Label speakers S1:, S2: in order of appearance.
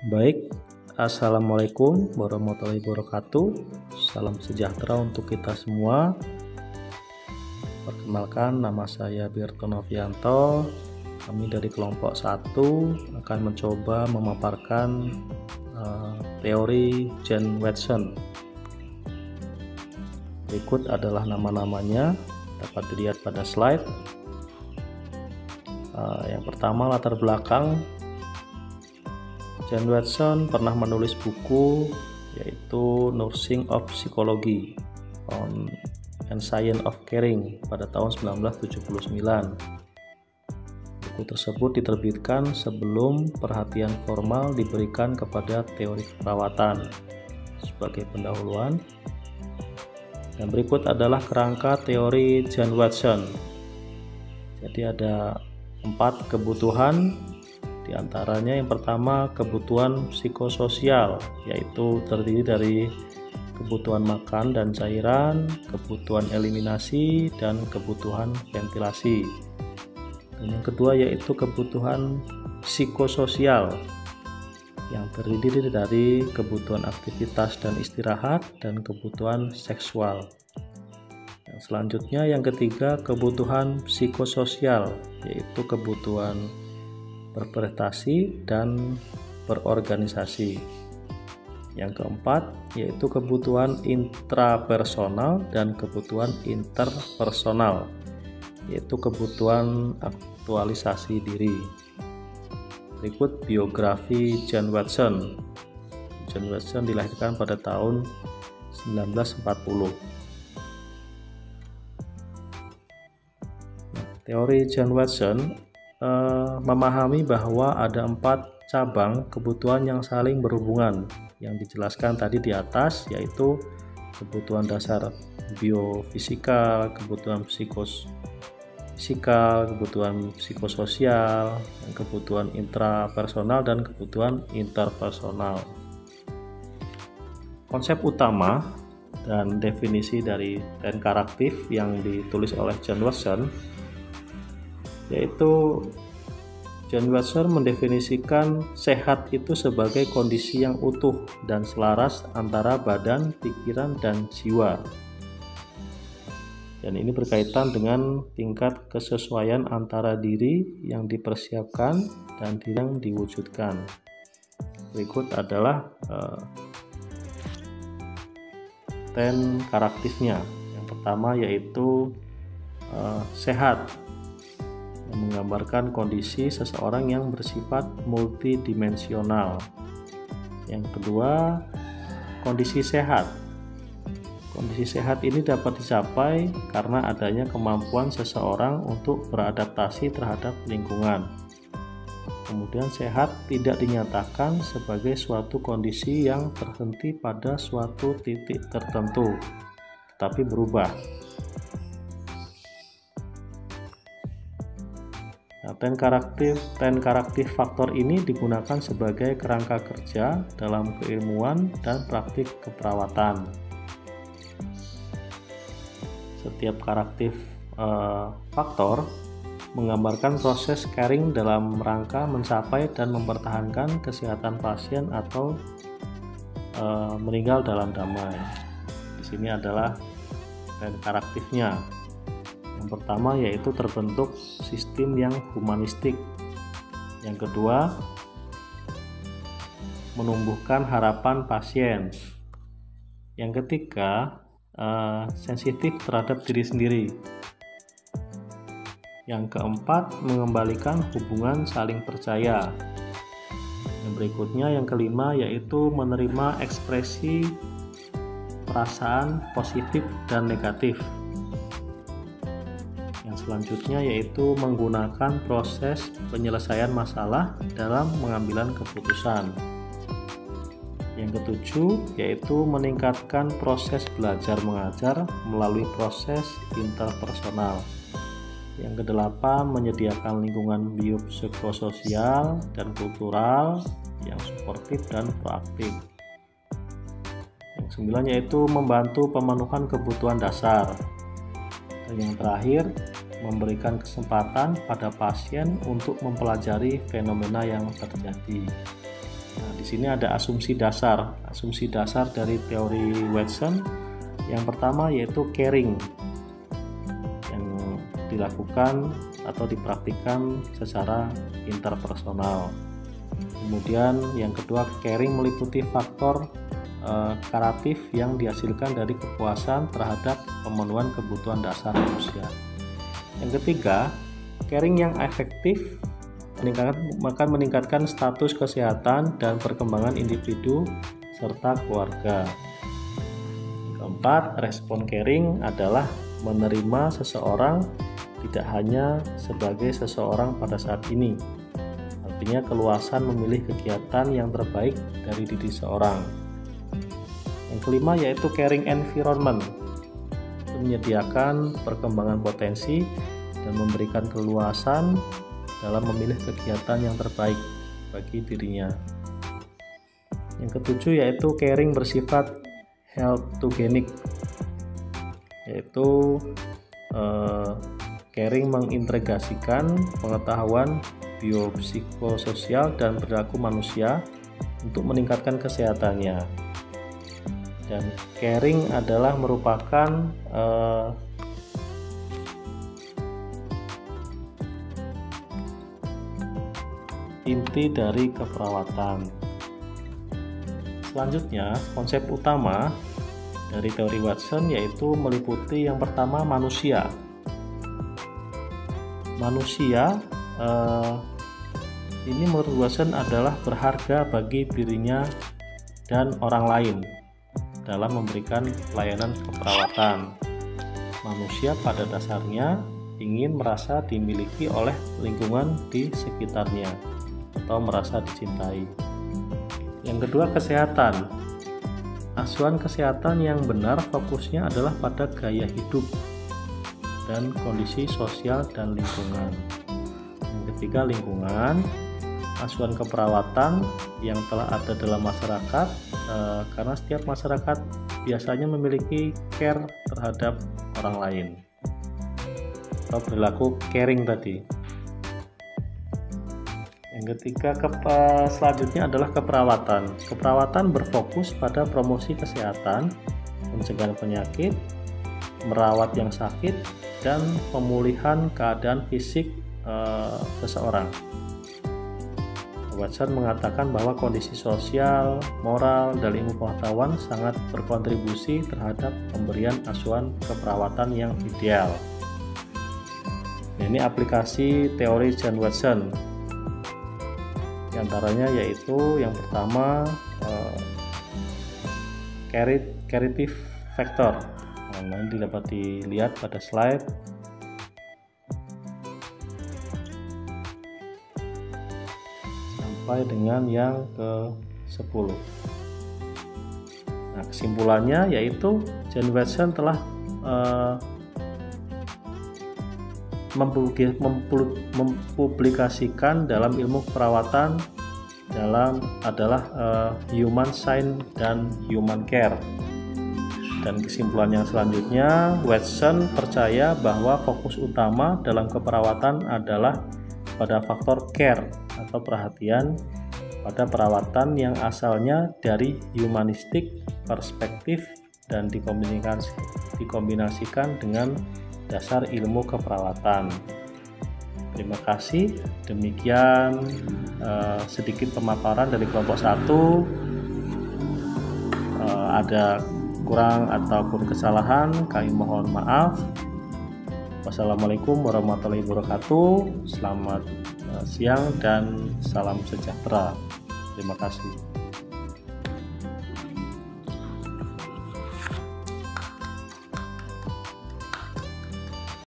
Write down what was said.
S1: Baik, Assalamualaikum warahmatullahi wabarakatuh. Salam sejahtera untuk kita semua. Perkenalkan, nama saya Birto Novianto. Kami dari kelompok 1 akan mencoba memaparkan teori Jane Watson. Berikut adalah nama-namanya, dapat dilihat pada slide. Yang pertama, latar belakang. Jane Watson pernah menulis buku yaitu Nursing of Psychology and Science of Caring pada tahun 1979. Buku tersebut diterbitkan sebelum perhatian formal diberikan kepada teori keperawatan sebagai pendahuluan. Dan berikut adalah kerangka teori Jane Watson. Jadi ada 4 kebutuhan. Di antaranya yang pertama kebutuhan psikososial, yaitu terdiri dari kebutuhan makan dan cairan, kebutuhan eliminasi, dan kebutuhan ventilasi. Dan yang kedua yaitu kebutuhan psikososial, yang terdiri dari kebutuhan aktivitas dan istirahat dan kebutuhan seksual. Yang selanjutnya yang ketiga kebutuhan psikososial, yaitu kebutuhan berprestasi dan berorganisasi. Yang keempat yaitu kebutuhan intrapersonal dan kebutuhan interpersonal, yaitu kebutuhan aktualisasi diri. Berikut biografi Jane Watson. Jane Watson dilahirkan pada tahun 1940. Teori Jane Watson memahami bahwa ada 4 cabang kebutuhan yang saling berhubungan yang dijelaskan tadi di atas, yaitu kebutuhan dasar biofisikal, kebutuhan psikofisikal, kebutuhan psikososial, kebutuhan intrapersonal, dan kebutuhan interpersonal. Konsep utama dan definisi dari ten karaktif yang ditulis oleh Jane Watson, yaitu Jane Watson mendefinisikan sehat itu sebagai kondisi yang utuh dan selaras antara badan, pikiran, dan jiwa. Dan ini berkaitan dengan tingkat kesesuaian antara diri yang dipersiapkan dan diri yang diwujudkan. Berikut adalah ten karaktifnya. Yang pertama yaitu sehat, menggambarkan kondisi seseorang yang bersifat multidimensional. Yang kedua, kondisi sehat. Kondisi sehat ini dapat dicapai karena adanya kemampuan seseorang untuk beradaptasi terhadap lingkungan. Kemudian sehat tidak dinyatakan sebagai suatu kondisi yang terhenti pada suatu titik tertentu, tetapi berubah. Ten karaktif faktor ini digunakan sebagai kerangka kerja dalam keilmuan dan praktik keperawatan. Setiap karaktif faktor menggambarkan proses caring dalam rangka mencapai dan mempertahankan kesehatan pasien atau meninggal dalam damai. Di sini adalah ten karaktifnya. Yang pertama yaitu terbentuk sistem yang humanistik. Yang kedua, menumbuhkan harapan pasien. Yang ketiga, sensitif terhadap diri sendiri. Yang keempat, mengembalikan hubungan saling percaya. Yang berikutnya, yang kelima yaitu menerima ekspresi perasaan positif dan negatif. Selanjutnya yaitu menggunakan proses penyelesaian masalah dalam pengambilan keputusan. Yang ketujuh yaitu meningkatkan proses belajar mengajar melalui proses interpersonal. Yang kedelapan, menyediakan lingkungan biopsikososial dan kultural yang suportif dan proaktif. Yang kesembilan yaitu membantu pemenuhan kebutuhan dasar. Dan yang terakhir, memberikan kesempatan pada pasien untuk mempelajari fenomena yang terjadi. Nah, di sini ada asumsi dasar. Asumsi dasar dari teori Watson yang pertama yaitu caring, yang dilakukan atau dipraktikkan secara interpersonal. Kemudian yang kedua, caring meliputi faktor karatif yang dihasilkan dari kepuasan terhadap pemenuhan kebutuhan dasar manusia. Yang ketiga, caring yang efektif akan meningkatkan status kesehatan dan perkembangan individu serta keluarga. Keempat, respon caring adalah menerima seseorang tidak hanya sebagai seseorang pada saat ini, artinya keluasan memilih kegiatan yang terbaik dari diri seorang. Yang kelima yaitu caring environment, menyediakan perkembangan potensi dan memberikan keluasan dalam memilih kegiatan yang terbaik bagi dirinya. Yang ketujuh yaitu caring bersifat healthogenic, yaitu caring mengintegrasikan pengetahuan biopsikososial dan perilaku manusia untuk meningkatkan kesehatannya. Dan caring adalah merupakan inti dari keperawatan. Selanjutnya, konsep utama dari teori Watson yaitu meliputi yang pertama manusia. Manusia ini menurut Watson adalah berharga bagi dirinya dan orang lain dalam memberikan pelayanan keperawatan. Manusia pada dasarnya ingin merasa dimiliki oleh lingkungan di sekitarnya atau merasa dicintai. Yang kedua, kesehatan. Asuhan kesehatan yang benar fokusnya adalah pada gaya hidup dan kondisi sosial dan lingkungan. Yang ketiga, lingkungan. Asuhan keperawatan yang telah ada dalam masyarakat, karena setiap masyarakat biasanya memiliki care terhadap orang lain atau perilaku caring tadi. Yang ketiga, selanjutnya adalah keperawatan. Keperawatan berfokus pada promosi kesehatan, pencegahan penyakit, merawat yang sakit, dan pemulihan keadaan fisik seseorang. Watson mengatakan bahwa kondisi sosial, moral, dan ilmu pengetahuan sangat berkontribusi terhadap pemberian asuhan keperawatan yang ideal. Ini aplikasi teori John Watson. Di antaranya yaitu yang pertama curative factor. Nah, ini dapat dilihat pada slide. Sampai dengan yang ke-10. Nah, kesimpulannya yaitu John Watson telah mempublikasikan dalam ilmu perawatan adalah human science dan human care. Dan kesimpulan yang selanjutnya, Watson percaya bahwa fokus utama dalam keperawatan adalah pada faktor care atau perhatian pada perawatan yang asalnya dari humanistik perspektif dan dikombinasikan dengan dasar ilmu keperawatan. Terima kasih. Demikian sedikit pemaparan dari kelompok 1. Ada kurang ataupun kesalahan, kami mohon maaf. Wassalamualaikum warahmatullahi wabarakatuh. Selamat siang dan salam sejahtera. Terima kasih.